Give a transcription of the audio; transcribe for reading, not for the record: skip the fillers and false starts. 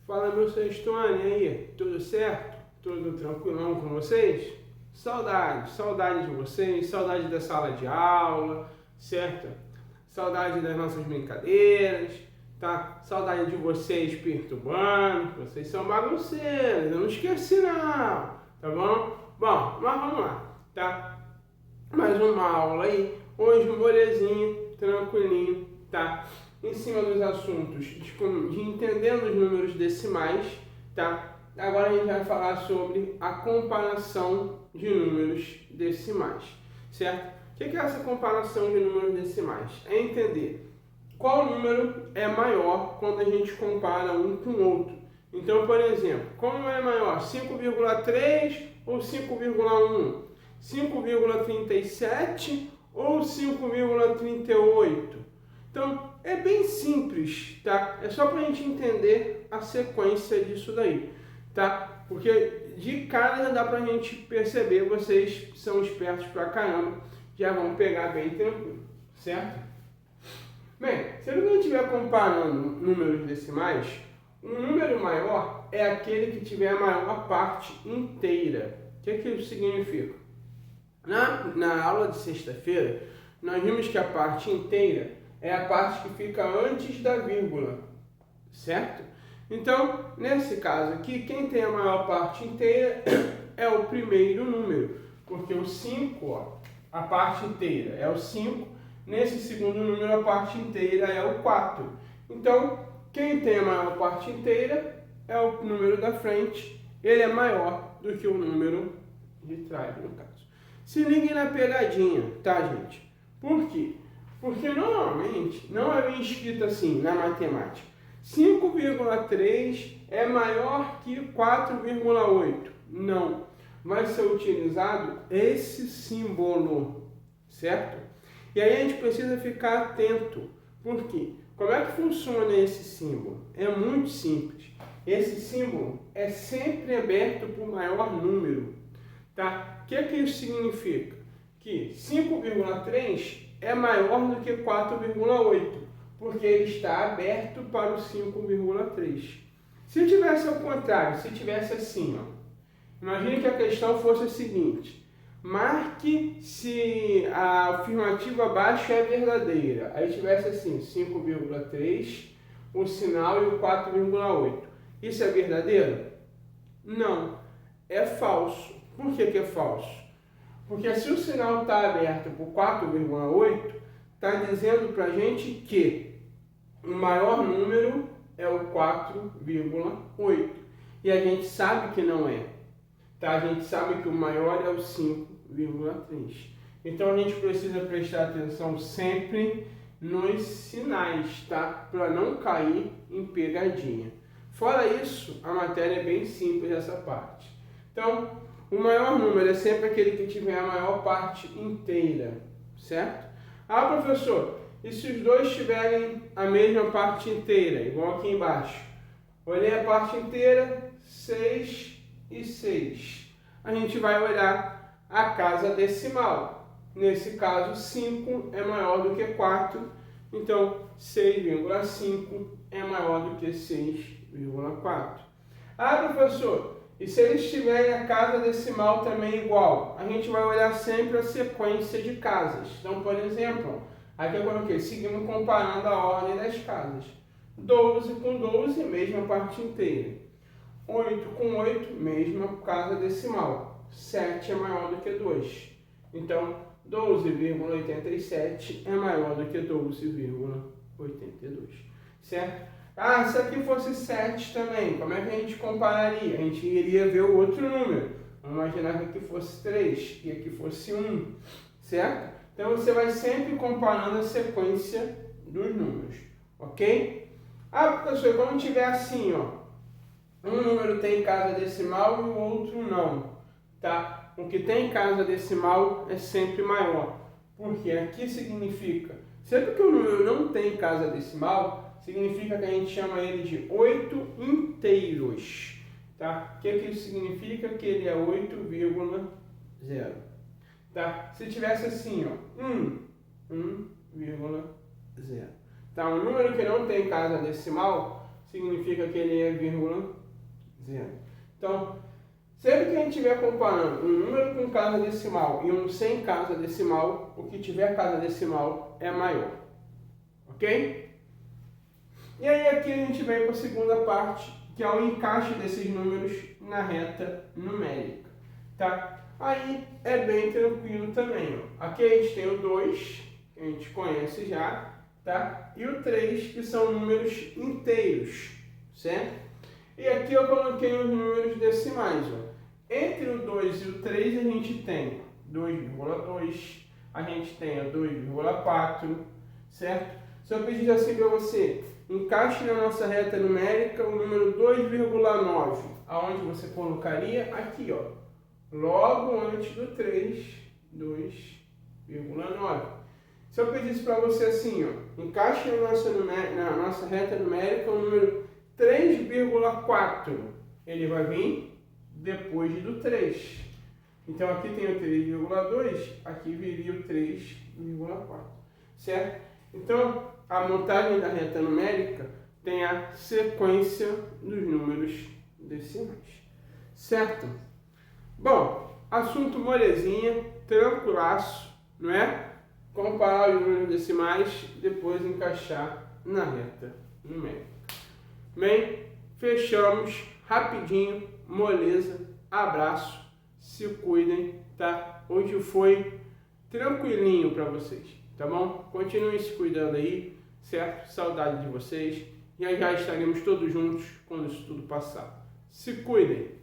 Fala, meu sextone, aí, tudo certo? Tudo tranquilão com vocês? Saudade de vocês, saudade da sala de aula, certo? Saudade das nossas brincadeiras, tá? Saudade de vocês perturbando, vocês são bagunceiros, eu não esqueci não, tá bom? Bom, mas vamos lá, tá? Mais uma aula aí, hoje molezinho, tranquilinho, tá? Em cima dos assuntos de entendendo os números decimais, tá? Agora a gente vai falar sobre a comparação de números decimais, certo? O que é essa comparação de números decimais? É entender qual número é maior quando a gente compara um com o outro. Então, por exemplo, qual número é maior? 5,3 ou 5,1? 5,37 ou 5,38? Então, é bem simples, tá? É só para a gente entender a sequência disso daí, tá? Porque de cara já dá para a gente perceber, vocês são espertos pra caramba, já vão pegar bem tranquilo, certo? Bem, se a gente estiver comparando números decimais, um número maior é aquele que tiver a maior parte inteira. O que isso significa? Na aula de sexta-feira, nós vimos que a parte inteira é a parte que fica antes da vírgula, certo? Então, nesse caso aqui, quem tem a maior parte inteira é o primeiro número, porque o 5, ó, a parte inteira é o 5, nesse segundo número a parte inteira é o 4. Então, quem tem a maior parte inteira é o número da frente, ele é maior do que o número de trás, no caso. Se liguem na pegadinha, tá, gente? Por quê? Porque normalmente não é bem escrito assim na matemática. 5,3 é maior que 4,8. Não. Vai ser utilizado esse símbolo, certo? E aí a gente precisa ficar atento. Por quê? Como é que funciona esse símbolo? É muito simples. Esse símbolo é sempre aberto para o maior número. Tá? O que isso significa? Que 5,3 é maior do que 4,8, porque ele está aberto para o 5,3. Se tivesse ao contrário, se tivesse assim, ó, imagine que a questão fosse a seguinte: marque se a afirmativa abaixo é verdadeira. Aí tivesse assim, 5,3, o sinal e o 4,8. Isso é verdadeiro? Não, é falso. Por que é falso? Porque se o sinal está aberto por 4,8, está dizendo para a gente que o maior número é o 4,8. E a gente sabe que não é. Tá? A gente sabe que o maior é o 5,3. Então a gente precisa prestar atenção sempre nos sinais, tá? Para não cair em pegadinha. Fora isso, a matéria é bem simples essa parte. Então, o maior número é sempre aquele que tiver a maior parte inteira, certo? Ah, professor, e se os dois tiverem a mesma parte inteira, igual aqui embaixo? Olhei a parte inteira, 6 e 6. A gente vai olhar a casa decimal. Nesse caso, 5 é maior do que 4, então 6,5 é maior do que 6,4. Ah, professor, e se eles tiverem a casa decimal também igual? A gente vai olhar sempre a sequência de casas. Então, por exemplo, aqui eu coloquei, seguimos comparando a ordem das casas. 12 com 12, mesma parte inteira. 8 com 8, mesma casa decimal. 7 é maior do que 2. Então, 12,87 é maior do que 12,82. Certo? Ah, se aqui fosse 7 também, como é que a gente compararia? A gente iria ver o outro número. Vamos imaginar que aqui fosse 3 e aqui fosse 1, certo? Então você vai sempre comparando a sequência dos números, ok? Ah, professor, quando tiver assim, ó, um número tem casa decimal e o outro não, tá? O que tem casa decimal é sempre maior, porque aqui significa, sempre que o número não tem casa decimal, significa que a gente chama ele de 8 inteiros, tá? O que isso significa? Que ele é 8,0, tá? Se tivesse assim, ó, 1,0, tá? Um número que não tem casa decimal significa que ele é vírgula zero. Então, sempre que a gente estiver comparando um número com casa decimal e um sem casa decimal, o que tiver casa decimal é maior. Ok? E aí aqui a gente vem para a segunda parte, que é o encaixe desses números na reta numérica. Tá? Aí é bem tranquilo também. Ó. Aqui a gente tem o 2, que a gente conhece já, tá? E o 3, que são números inteiros, certo? E aqui eu coloquei os números decimais. Ó. Entre o 2 e o 3 a gente tem 2,2, a gente tem o 2,4, certo? Se eu pedir assim para você, encaixe na nossa reta numérica o número 2,9, aonde você colocaria? Aqui, ó, logo antes do 3, 2,9. Se eu pedisse para você assim, ó, encaixe na nossa reta numérica o número 3,4, ele vai vir depois do 3. Então aqui tem o 3,2, aqui viria o 3,4, certo? Então a montagem da reta numérica tem a sequência dos números decimais, certo? Bom, assunto molezinha, tranquilaço, não é? Comparar os números decimais, depois encaixar na reta numérica. Bem, fechamos rapidinho, moleza, abraço, se cuidem, tá? Hoje foi tranquilinho para vocês, tá bom? Continuem se cuidando aí, certo? Saudade de vocês, já estaremos todos juntos quando isso tudo passar. Se cuidem!